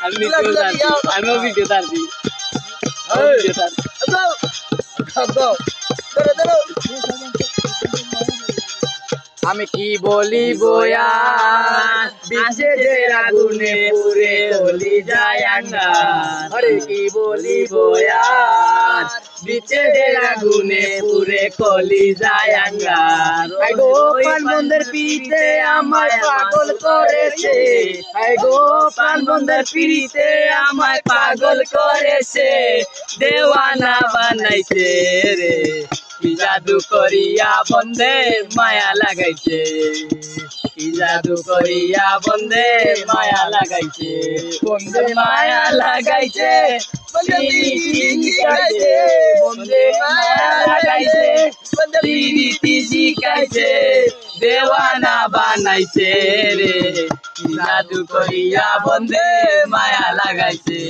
আমি ভিডিও তার দিই আমি কি বলি বয়া বিছে যে আগুনে পুরে হলি যায় আঙ্গার আরে কি বলি বয়া বিছে যে আগুনে পুরে কলি যায় আঙ্গার আই গো প্রাণ বন্ধের পিড়িতে আমায় পাগল করেছে আই গো প্রাণ বন্ধের পিড়িতে আমায় পাগল করেছে দেওয়ানা বানাইছে রে কি জাদু করিয়া বন্ধে মায়া লাগাইছে কি জাদু করিয়া বন্ধে মায়া লাগাইছে বন্ধে মায়া লাগাইছে বন্ধে মায়া লাগাইছে প্রীতি শিখাইছে দেওয়ানা বানাইছে রে কি জাদু করিয়া বন্ধে মায়া লাগাইছে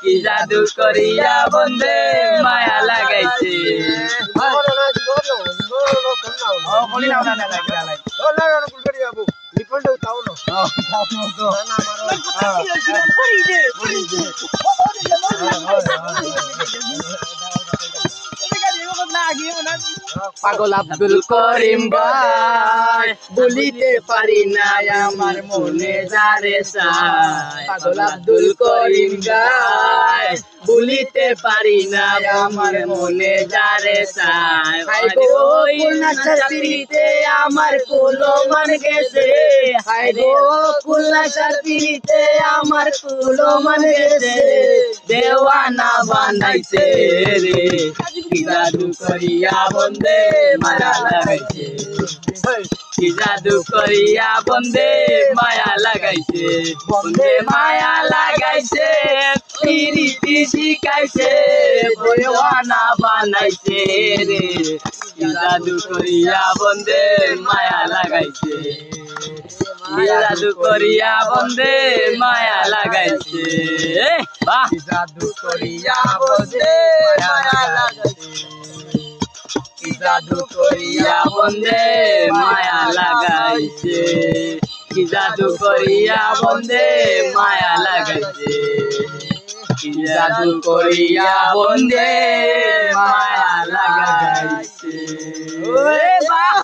কি জাদু করিয়া বন্ধে মায়া লাগাইছে পাগল আব্দুল করিম গায় বলিতে পারি না আমার মনে যারে চায় পাগল আব্দুল করিম গায় বলিতে পারি না আমার মনে যারে চায় হাই গো খুলনা সাথীতে আমার কুলো মান গেছে হাই গো খুলনা সাথীতে আমার কুলো মান গেছে দেওয়ানা বানাইছে রে কি জাদু করিয়া বন্ধে মায়া লাগাইছে কি জাদু করিয়া বন্ধে মায়া লাগাইছে বন্ধে মায়া লাগাইছে প্রীতি শিখাইছে দেওয়ানা বানাইছে রে কি জাদু করিয়া বন্ধে মায়া লাগাইছে কি জাদু করিয়া বন্ধে মায়া লাগাইছে বাহ জাদু করিয়া বন্ধে মায়া লাগাইছে কি জাদু করিয়া বন্ধে মায়া লাগাইছে কি জাদু করিয়া বন্ধে মায়া লাগাইছে কি জাদু করিয়া বন্ধে মায়া লাগাইছে ওরে বাহ।